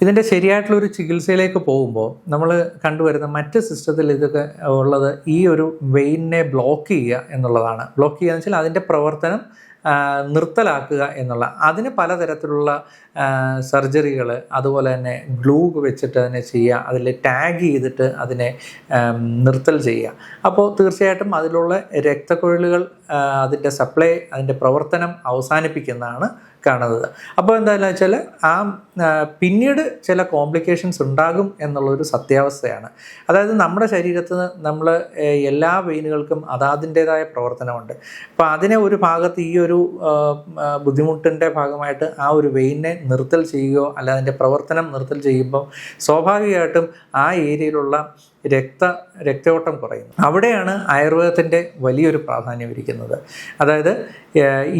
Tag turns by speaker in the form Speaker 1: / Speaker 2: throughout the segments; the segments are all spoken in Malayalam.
Speaker 1: ഇതിൻ്റെ ശരിയായിട്ടുള്ളൊരു ചികിത്സയിലേക്ക് പോകുമ്പോൾ നമ്മൾ കണ്ടുവരുന്ന മറ്റ് സിസ്റ്റത്തിൽ ഇതൊക്കെ ഉള്ളത് ഈ ഒരു വെയിനിനെ ബ്ലോക്ക് ചെയ്യുക എന്നുള്ളതാണ്. ബ്ലോക്ക് ചെയ്യുക എന്ന് വെച്ചാൽ അതിൻ്റെ പ്രവർത്തനം നിർത്തലാക്കുക എന്നുള്ള, അതിന് പലതരത്തിലുള്ള സർജറികൾ, അതുപോലെ തന്നെ ഗ്ലൂ വെച്ചിട്ട് അതിനെ ചെയ്യുക, അതിൽ ടാഗ് ചെയ്തിട്ട് അതിനെ നിർത്തൽ ചെയ്യുക. അപ്പോൾ തീർച്ചയായിട്ടും അതിലുള്ള രക്തക്കുഴലുകൾ അതിൻ്റെ സപ്ലൈ, അതിൻ്റെ പ്രവർത്തനം അവസാനിപ്പിക്കുന്നതാണ് കാണുന്നത്. അപ്പോൾ എന്താണെന്ന് വെച്ചാൽ പിന്നീട് ചില കോംപ്ലിക്കേഷൻസ് ഉണ്ടാകും എന്നുള്ളൊരു സത്യാവസ്ഥയാണ്. അതായത് നമ്മുടെ ശരീരത്തിൽ നമ്മൾ എല്ലാ വെയിനുകൾക്കും അതിൻ്റേതായ പ്രവർത്തനമുണ്ട്. അപ്പോൾ അതിനെ ഒരു ഭാഗത്ത് ഈ ഒരു ബുദ്ധിമുട്ടിൻ്റെ ഭാഗമായിട്ട് ആ ഒരു വെയിനെ നിർത്തൽ ചെയ്യുകയോ അല്ല അതിൻ്റെ പ്രവർത്തനം നിർത്തൽ ചെയ്യുമ്പോൾ സ്വാഭാവികമായിട്ടും ആ ഏരിയയിലുള്ള രക്തയോട്ടം കുറയുന്നു. അവിടെയാണ് ആയുർവേദത്തിൻ്റെ വലിയൊരു പ്രാധാന്യം ഇരിക്കുന്നത്. അതായത്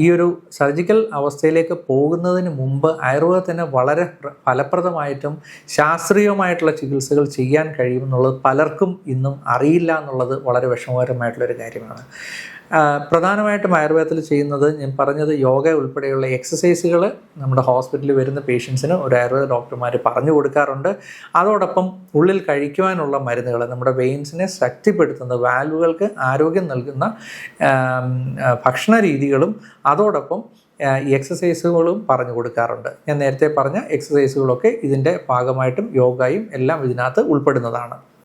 Speaker 1: ഈ ഒരു സർജിക്കൽ അവസ്ഥയിലേക്ക് പോകുന്നതിന് മുമ്പ് ആയുർവേദത്തിന് വളരെ ഫലപ്രദമായിട്ടും ശാസ്ത്രീയമായിട്ടുള്ള ചികിത്സകൾ ചെയ്യാൻ കഴിയുമെന്നുള്ളത് പലർക്കും ഇന്നും അറിയില്ല എന്നുള്ളത് വളരെ വിഷമകരമായിട്ടുള്ളൊരു കാര്യമാണ്. പ്രധാനമായിട്ടും ആയുർവേദത്തിൽ ചെയ്യുന്നത് ഞാൻ പറഞ്ഞത് യോഗ ഉൾപ്പെടെയുള്ള എക്സസൈസുകൾ നമ്മുടെ ഹോസ്പിറ്റലിൽ വരുന്ന പേഷ്യൻസിന് ഒരു ആയുർവേദ ഡോക്ടർമാർ പറഞ്ഞു കൊടുക്കാറുണ്ട്. അതോടൊപ്പം ഉള്ളിൽ കഴിക്കുവാനുള്ള മരുന്നുകൾ, നമ്മുടെ വെയിൻസിനെ ശക്തിപ്പെടുത്തുന്ന, വാൽവുകൾക്ക് ആരോഗ്യം നൽകുന്ന ഭക്ഷണ രീതികളും അതോടൊപ്പം എക്സസൈസുകളും പറഞ്ഞു കൊടുക്കാറുണ്ട്. ഞാൻ നേരത്തെ പറഞ്ഞ എക്സസൈസുകളൊക്കെ ഇതിൻ്റെ ഭാഗമായിട്ടും യോഗയും എല്ലാം ഇതിനകത്ത് ഉൾപ്പെടുന്നതാണ്.